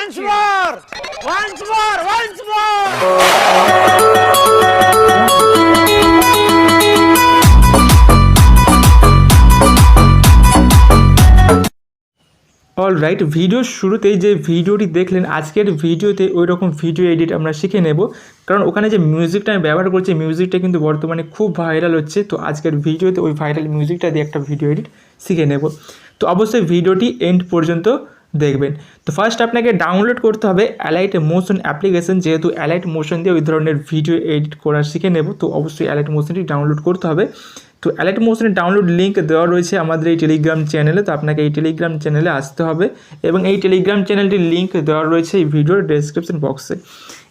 Once more! Once more! Once more! All right, ভিডিওর শুরুতেই যে ভিডিওটি দেখলেন আজকের ভিডিওতে ওই রকম ভিডিও এডিট আমরা শিখে নেব, কারণ ওখানে যে মিউজিকটা আমি ব্যবহার করছি মিউজিকটা কিন্তু বর্তমানে খুব ভাইরাল হচ্ছে। তো আজকের ভিডিওতে ওই ভাইরাল মিউজিকটা দিয়ে একটা ভিডিও এডিট শিখে নেব। তো অবশ্যই ভিডিওটি এন্ড পর্যন্ত দেখবেন। তো ফার্স্ট আপনাকে ডাউনলোড করতে হবে অ্যালাইট মোশন অ্যাপ্লিকেশন, যেহেতু অ্যালাইট মোশন দিয়ে ওই ধরনের ভিডিও এডিট করা শিখে নেব, তো অবশ্যই অ্যালাইট মোশনটি ডাউনলোড করতে হবে। তো অ্যালাইট মোশনের ডাউনলোড লিঙ্ক দেওয়া রয়েছে আমাদের এই টেলিগ্রাম চ্যানেলে, তো আপনাকে এই টেলিগ্রাম চ্যানেলে আসতে হবে এবং এই টেলিগ্রাম চ্যানেলটির লিঙ্ক দেওয়া রয়েছে এই ভিডিওর ডেসক্রিপশন বক্সে।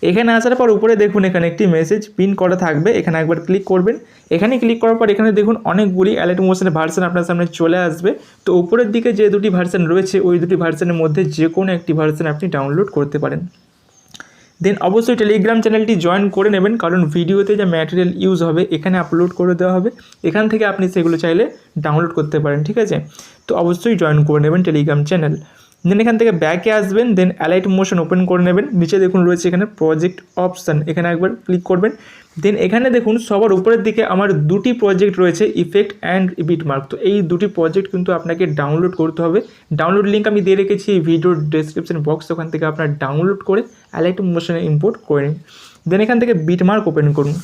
এখানে আসার পর উপরে দেখুন এখানে একটি মেসেজ পিন করা থাকবে, এখানে একবার ক্লিক করবেন। এখানে ক্লিক করার পর এখানে দেখুন অনেকগুলি অ্যালাইট মোশনের ভার্সন আপনার সামনে চলে আসবে। তো উপরের দিকে যে দুটি ভার্সন রয়েছে ওই দুটি ভার্সনের মধ্যে যে কোনো একটি ভার্সন আপনি ডাউনলোড করতে পারেন। দেন অবশ্যই টেলিগ্রাম চ্যানেলটি জয়েন করে নেবেন, কারণ ভিডিওতে যে ম্যাটেরিয়াল ইউজ হবে এখানে আপলোড করে দেওয়া হবে, এখান থেকে আপনি সেগুলো চাইলে ডাউনলোড করতে পারেন, ঠিক আছে। তো অবশ্যই জয়েন করে নেবেন টেলিগ্রাম চ্যানেল। দেন এখান থেকে ব্যাকে আসবেন, দেন অ্যালাইট মোশন ওপেন করে নেবেন। নিচে দেখুন রয়েছে এখানে প্রজেক্ট অপশান, এখানে একবার ক্লিক করবেন। দেন এখানে দেখুন সবার উপরের দিকে আমার দুটি প্রজেক্ট রয়েছে, ইফেক্ট অ্যান্ড বিটমার্ক। তো এই দুটি প্রজেক্ট কিন্তু আপনাকে ডাউনলোড করতে হবে। ডাউনলোড লিঙ্ক আমি দিয়ে রেখেছি এই ভিডিওর ডেসক্রিপশন বক্স, ওখান থেকে আপনার ডাউনলোড করে অ্যালাইট মোশনে ইম্পোর্ট করে নিন। দেন এখান থেকে বিটমার্ক ওপেন করুন।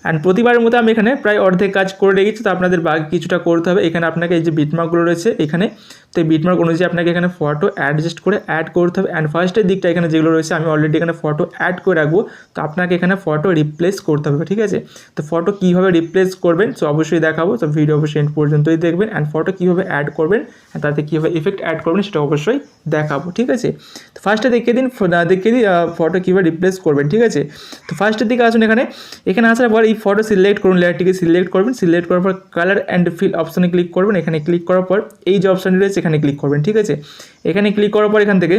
অ্যান্ড প্রতিবারের মতো আমি এখানে প্রায় অর্ধেক কাজ করে রেখেছি, তো আপনাদের বাকি কিছুটা করতে হবে। এখানে আপনাকে এই যে বিটমার্কগুলো রয়েছে এখানে, তো এই বিটমার্ক অনুযায়ী আপনাকে এখানে ফটো অ্যাডজাস্ট করে অ্যাড করতে হবে। অ্যান্ড ফার্স্টের দিকটা এখানে যেগুলো রয়েছে আমি অলরেডি এখানে ফটো অ্যাড করে রাখবো, তো আপনাকে এখানে ফটো রিপ্লেস করতে হবে, ঠিক আছে। তো ফটো কীভাবে রিপ্লেস করবেন সো অবশ্যই দেখাবো, তো ভিডিও অবশ্যই এন্ড পর্যন্তই দেখবেন। অ্যান্ড ফটো কীভাবে অ্যাড করবেন আর তাতে কীভাবে ইফেক্ট অ্যাড করবেন সেটা অবশ্যই দেখাবো, ঠিক আছে। তো ফার্স্টে দেখিয়ে দিই ফটো কীভাবে রিপ্লেস করবেন, ঠিক আছে। তো ফার্স্টের দিকে আসুন, এখানে আসার পর এই ফটো সিলেক্ট করুন, লেয়ারটিকে সিলেক্ট করবেন। সিলেক্ট করার পর কালার অ্যান্ড ফিল অপশানে ক্লিক করবেন। এখানে ক্লিক করার পর এই যে অপশানটি রয়েছে এখানে ক্লিক করবেন, ঠিক আছে। এখানে ক্লিক করার পর এখান থেকে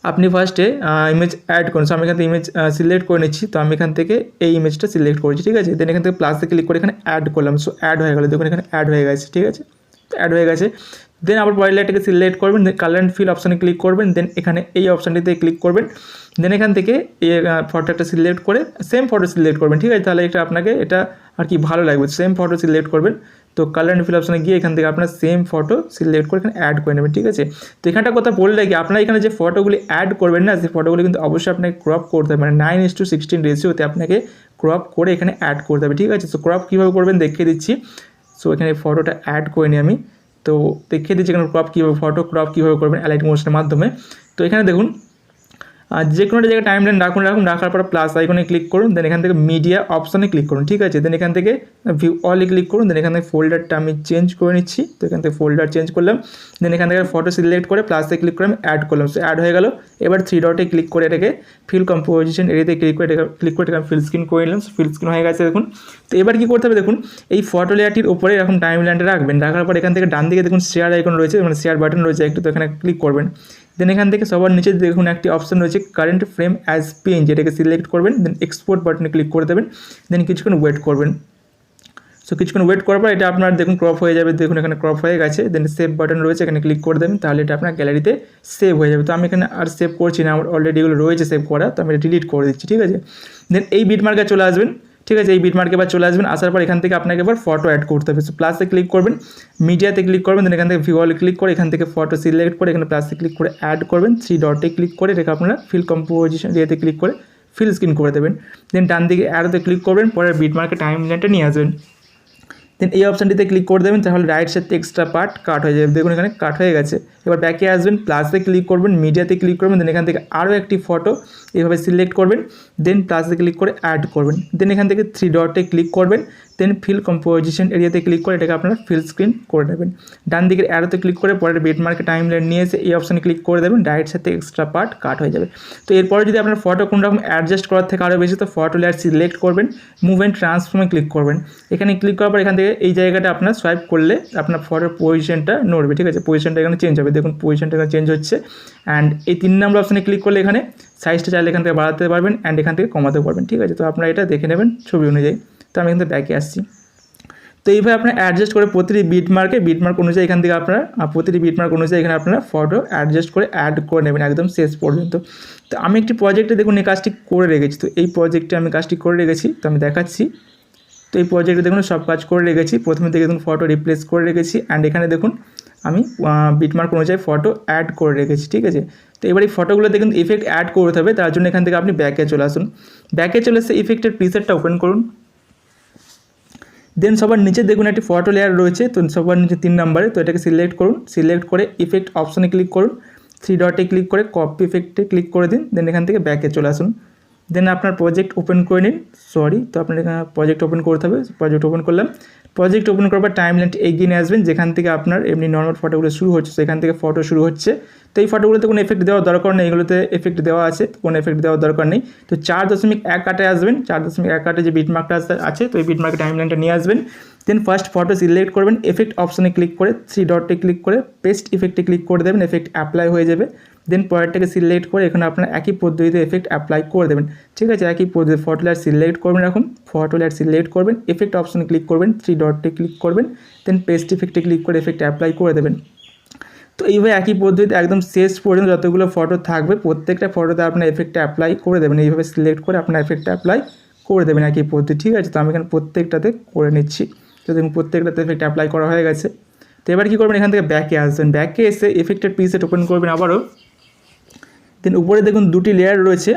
আপনি ফার্স্টে ইমেজ অ্যাড করুন। সো আমি এখান থেকে ইমেজ সিলেক্ট করে নিচ্ছি, তো আমি এখান থেকে এই ইমেজটা সিলেক্ট করেছি, ঠিক আছে। দেন এখান থেকে প্লাসে ক্লিক করে এখানে অ্যাড করলাম, সো অ্যাড হয়ে গেলো, দেখুন এখানে অ্যাড হয়ে গেছে, ঠিক আছে। অ্যাড হয়ে গেছে। দেন আবার পরের লেয়ারটাকে সিলেক্ট করবেন, দেন কালার অ্যান্ড ফিল অপশানে ক্লিক করবেন। দেন এখানে এই অপশানটিতে ক্লিক করবেন। দেন এখান থেকে এই ফটোটা সিলেক্ট করে সেম ফটো সিলেক্ট করবেন, ঠিক আছে। তাহলে এটা আপনাকে এটা আর কি ভালো লাগবে, সেম ফটো সিলেক্ট করবেন। তো কালার অ্যান্ড ফিল অপশানে গিয়ে এখান থেকে আপনার সেম ফটো সিলেক্ট করে এখানে অ্যাড করে নেবেন, ঠিক আছে। তো এখানটা কথা বললে কি আপনার এখানে যে ফটোগুলি অ্যাড করবেন না, সেই ফটোগুলি কিন্তু অবশ্যই আপনাকে ক্রপ করতে হবে, মানে 9:16 রেশিওতে আপনাকে ক্রপ করে এখানে অ্যাড করতে হবে, ঠিক আছে। সো ক্রপ কীভাবে করবেন দেখিয়ে দিচ্ছি। সো এখানে ফটোটা অ্যাড করে নিই আমি, তো দেখিয়ে দিচ্ছি এখানে ফটো ক্রপ কীভাবে করবেন অ্যালাইট মোশনের মাধ্যমে। তো এখানে দেখুন যে কোনো একটা জায়গায় টাইম লাইন রাখার পর প্লাস আইকনে ক্লিক করুন। দেন এখান থেকে মিডিয়া অপশানে ক্লিক করুন, ঠিক আছে। দেন এখান থেকে ভিউ অলে ক্লিক করুন। দেন এখান থেকে ফোল্ডারটা আমি চেঞ্জ করে নিচ্ছি, তো এখান থেকে ফোল্ডার চেঞ্জ করলাম। দেন এখান থেকে ফটো সিলেক্ট করে প্লাসে ক্লিক করে আমি অ্যাড করলাম, সো অ্যাড হয়ে গেল। এবার 3 ডটে ক্লিক করে এটাকে ফিল কম্পোজিশন এরিয়াতে ক্লিক করে এটাকে ফিল স্ক্রিন করে নিলাম, ফিল স্ক্রিন হয়ে গেছে দেখুন। তো এবার কী করতে হবে দেখুন, এই ফটো লেয়ারটির উপরে এরকম টাইম লাইনটা রাখবেন। রাখার পর এখান থেকে ডান দিকে দেখুন শেয়ার আইকন রয়েছে, মানে শেয়ার বাটন রয়েছে একটু, তো এখানে ক্লিক করবেন। দেন এখান থেকে সবার নিচে দেখুন একটি অপশান রয়েছে কারেন্ট ফ্রেম অ্যাজ পিএনজি, এটাকে সিলেক্ট করবেন। দেন এক্সপোর্ট বাটনে ক্লিক করে দেবেন। দেন কিছুক্ষণ ওয়েট করবেন। সো কিছুক্ষণ ওয়েট করার পর এটা আপনার দেখুন ক্রপ হয়ে যাবে, দেখুন এখানে ক্রপ হয়ে গেছে। দেন সেভ বাটন রয়েছে, এখানে ক্লিক করে দেবেন, তাহলে এটা আপনার গ্যালারিতে সেভ হয়ে যাবে। তো আমি এখানে আর সেভ করছি না, আমার অলরেডি এগুলো রয়েছে সেভ করা, তো আমি এটা ডিলিট করে দিচ্ছি, ঠিক আছে। দেন এই বিটমার্কে চলে আসবেন, ঠিক আছে। এই বিটমার্কে এবার চলে আসবেন, আসার পর এখান থেকে আপনাকে এবার ফটো অ্যাড করতে হবে। সো প্লাসে ক্লিক করবেন, মিডিয়াতে ক্লিক করবেন। দেন এখান থেকে ভিউ অলে ক্লিক করে এখান থেকে ফটো সিলেক্ট করে এখানে প্লাসে ক্লিক করে অ্যাড করবেন। 3 ডটে ক্লিক করে এটাকে আপনারা ফিল কম্পোজিশন এরিয়াতে ক্লিক করে ফিল স্ক্রিন করে দেবেন। দেন ডান দিকে অ্যাডোতে ক্লিক করবেন, পরে বিটমার্কে টাইম লাইনটা নিয়ে আসবেন। দেন এই অপশানটিতে ক্লিক করে দেবেন, তাহলে রাইট সাইডে এক্সট্রা পার্ট কাট হয়ে যাবে, দেখুন এখানে কাট হয়ে গেছে। এবার ব্যাকে আসবেন, প্লাসে ক্লিক করবেন, মিডিয়াতে ক্লিক করবেন। দেন এখান থেকে আরও একটি ফটো এইভাবে সিলেক্ট করবেন। দেন প্লাসে ক্লিক করে অ্যাড করবেন। দেন এখান থেকে 3 ডটে ক্লিক করবেন। দেন ফিল কম্পোজিশন এরিয়াতে ক্লিক করে এটাকে আপনারা ফিল স্ক্রিন করে নেবেন। ডান দিকের অ্যারোতে ক্লিক করে পরে বিটমার্কে টাইম লাইন নিয়ে এসে এই অপশানে ক্লিক করে দেবেন, রাইট সাইডে এক্সট্রা পার্ট কাট হয়ে যাবে। তো এরপরে যদি আপনার ফটো কোনো রকম অ্যাডজাস্ট করার থেকে আরও বেশি, তো ফটো লেয়ার সিলেক্ট করবেন, মুভ অ্যান্ড ট্রান্সফর্মে ক্লিক করবেন। এখানে ক্লিক করার পর এখান থেকে এই জায়গাটা আপনার সোয়াইপ করলে আপনার ফটোর পজিশনটা নড়বে, ঠিক আছে। পজিশনটা এখানে চেঞ্জ হবে, দেখুন পজিশনটা এখানে চেঞ্জ হচ্ছে। অ্যান্ড এই 3 নম্বর অপশানে ক্লিক করলে এখানে সাইজটা চাইলে এখান থেকে বাড়াতে পারবেন অ্যান্ড এখান থেকে কমাতে পারবেন, ঠিক আছে। তো আপনারা এটা দেখে নেবেন ছবি অনুযায়ী। তো আমি এখান থেকে ব্যাকে আসছি। তো এইভাবে আপনারা অ্যাডজাস্ট করে প্রতিটি বিটমার্ক অনুযায়ী এখান থেকে আপনারা প্রতিটি বিটমার্ক অনুযায়ী এখানে আপনারা ফটো অ্যাডজাস্ট করে অ্যাড করে নেবেন একদম শেষ পর্যন্ত। তো আমি একটি প্রজেক্টে দেখুন এই কাজটি করে রেখেছি, তো এই প্রজেক্টে আমি কাজটি করে রেখেছি, তো আমি দেখাচ্ছি। তো এই প্রজেক্টে দেখুন সব কাজ করে রেখেছি, প্রথমে থেকে দেখুন ফটো রিপ্লেস করে রেখেছি অ্যান্ড এখানে দেখুন আমি বিটমার্ক অনুযায়ী ফটো অ্যাড করে রেখেছি, ঠিক আছে। তো এবার এই ফটোগুলো দেখুন ইফেক্ট অ্যাড করতে হবে, তার জন্য এখান থেকে আপনি ব্যাকে চলে আসুন। ব্যাকে চলে এসে ইফেক্টের প্রিসেটটা ওপেন করুন। দেন সবার নিচে দেখুন একটি ফটো লেয়ার রয়েছে, তো সবার নিচে 3 নম্বরে, তো এটাকে সিলেক্ট করুন। সিলেক্ট করে ইফেক্ট অপশনে ক্লিক করুন, 3 ডটে ক্লিক করে কপি ইফেক্টে ক্লিক করে দিন। দেন এখান থেকে ব্যাকে চলে আসুন। দেন আপনার প্রজেক্ট ওপেন করে নিন, তো আপনার এখানে প্রজেক্ট ওপেন করতে হবে। প্রজেক্ট ওপেন করলাম, প্রজেক্ট ওপেন করার পর টাইম লাইনটি এগিয়ে নিয়ে আসবেন, যেখান থেকে আপনার এমনি নর্মাল ফটোগুলো শুরু হচ্ছে সেখান থেকে ফটো শুরু হচ্ছে। তো এই ফটোগুলোতে কোনো এফেক্ট দেওয়ার দরকার নেই, এগুলোতে এফেক্ট দেওয়া আছে, কোনো এফেক্ট দেওয়ার দরকার নেই। তো 4.1 কাটে আসবেন, 4.1 কাটে যে বিটমার্কটা আছে, তো এই বিটমার্কে টাইম লাইনটা নিয়ে আসবেন। দেন ফার্স্ট ফটো সিলেক্ট করবেন, এফেক্ট অপশনে ক্লিক করে 3 ডটে ক্লিক করে পেস্ট ইফেক্টে ক্লিক করে দেবেন, এফেক্ট অ্যাপ্লাই হয়ে যাবে। দেন পরেরটাকে সিলেক্ট করে এখানে আপনার একই পদ্ধতিতে এফেক্ট অ্যাপ্লাই করে দেবেন, ঠিক আছে। একই পদ্ধতি ফটো লেয়ার সিলেক্ট করবেন, এরকম ফটো লেয়ার সিলেক্ট করবেন, এফেক্ট অপশনে ক্লিক করবেন, 3 ডটে ক্লিক করবেন, দেন পেস্ট ইফেক্টে ক্লিক করে এফেক্ট অ্যাপ্লাই করে দেবেন। তো এইভাবে একই পদ্ধতিতে একদম শেষ পর্যন্ত যতগুলো ফটো থাকবে প্রত্যেকটা ফটোতে আপনার এফেক্টটা অ্যাপ্লাই করে দেবেন, এইভাবে সিলেক্ট করে আপনার এফেক্টটা অ্যাপ্লাই করে দেবেন একই পদ্ধতি, ঠিক আছে। তো আমি এখানে প্রত্যেকটাতে করে নিচ্ছি, তো দেখুন প্রত্যেকটাতে এফেক্ট অ্যাপ্লাই করা হয়ে গেছে। তো এবার কী করবেন, এখান থেকে ব্যাকে আসবেন, ব্যাকে এসে এফেক্টের প্রিসেট ওপেন করবেন আবারও। দেন উপরে দেখুন দুটি লেয়ার রয়েছে,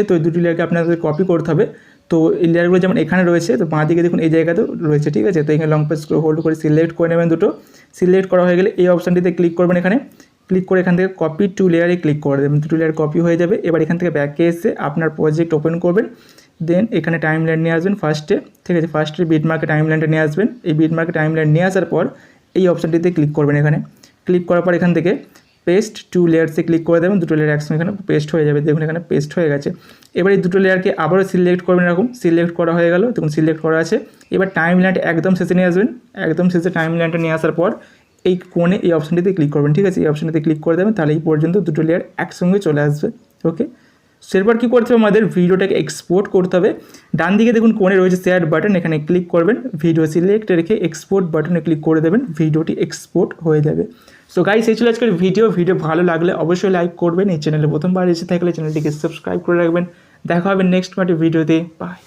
তো এই দুটি লেয়ারকে আপনাদের কপি করতে হবে। তো এই লেয়ারগুলো যেমন এখানে রয়েছে, তো বাঁ দিকে দেখুন এই জায়গাতেও রয়েছে, ঠিক আছে। তো এখানে লং প্রেস করে হোল্ড করে সিলেক্ট করে নেবেন দুটো। সিলেক্ট করা হয়ে গেলে এই অপশানটিতে ক্লিক করবেন, এখানে ক্লিক করে এখান থেকে কপি টু লেয়ারে ক্লিক করে দেবেন, দুটো লেয়ার কপি হয়ে যাবে। এবার এখান থেকে ব্যাকে এসে আপনার প্রজেক্ট ওপেন করবেন। দেন এখানে টাইম লাইন নিয়ে আসবেন ফার্স্টে, ঠিক আছে। ফার্স্টে বিটমার্কে টাইম লাইনটা নিয়ে আসবেন। এই বিটমার্কে টাইম লাইন নিয়ে আসার পর এই অপশানটিতে ক্লিক করবেন, এখানে ক্লিক করার পর এখান থেকে পেস্ট টু লেয়ার্সে ক্লিক করে দেবেন, দুটো লেয়ার একসঙ্গে এখানে পেস্ট হয়ে যাবে, দেখুন এখানে পেস্ট হয়ে গেছে। এবার এই দুটো লেয়ারকে আবারও সিলেক্ট করবেন, এরকম সিলেক্ট করা হয়ে গেল, দেখুন সিলেক্ট করা আছে। এবার টাইম লাইনটা একদম শেষে নিয়ে আসবেন, একদম শেষে টাইম লাইনটা নিয়ে আসার পর এই কোণে এই অপশানটিতে ক্লিক করবেন, ঠিক আছে। এই অপশানটিতে ক্লিক করে দেবেন, তাহলে এই পর্যন্ত দুটো লেয়ার একসঙ্গে চলে আসবে, ওকে। সেরপর কী করতে হবে, আমাদের ভিডিওটাকে এক্সপোর্ট করতে হবে। ডান দিকে দেখুন কোণে রয়েছে শেয়ার বাটন, এখানে ক্লিক করবেন, ভিডিও সিলেক্ট রেখে এক্সপোর্ট বাটনে ক্লিক করে দেবেন, ভিডিওটি এক্সপোর্ট হয়ে যাবে। সো গাইস এই ছিল আজকের ভিডিও ভালো লাগলে অবশ্যই লাইক করবেন, এই চ্যানেলে প্রথমবার এসে থাকলে চ্যানেলটিকে সাবস্ক্রাইব করে রাখবেন। দেখা হবে নেক্সট ভিডিওতে, বাই।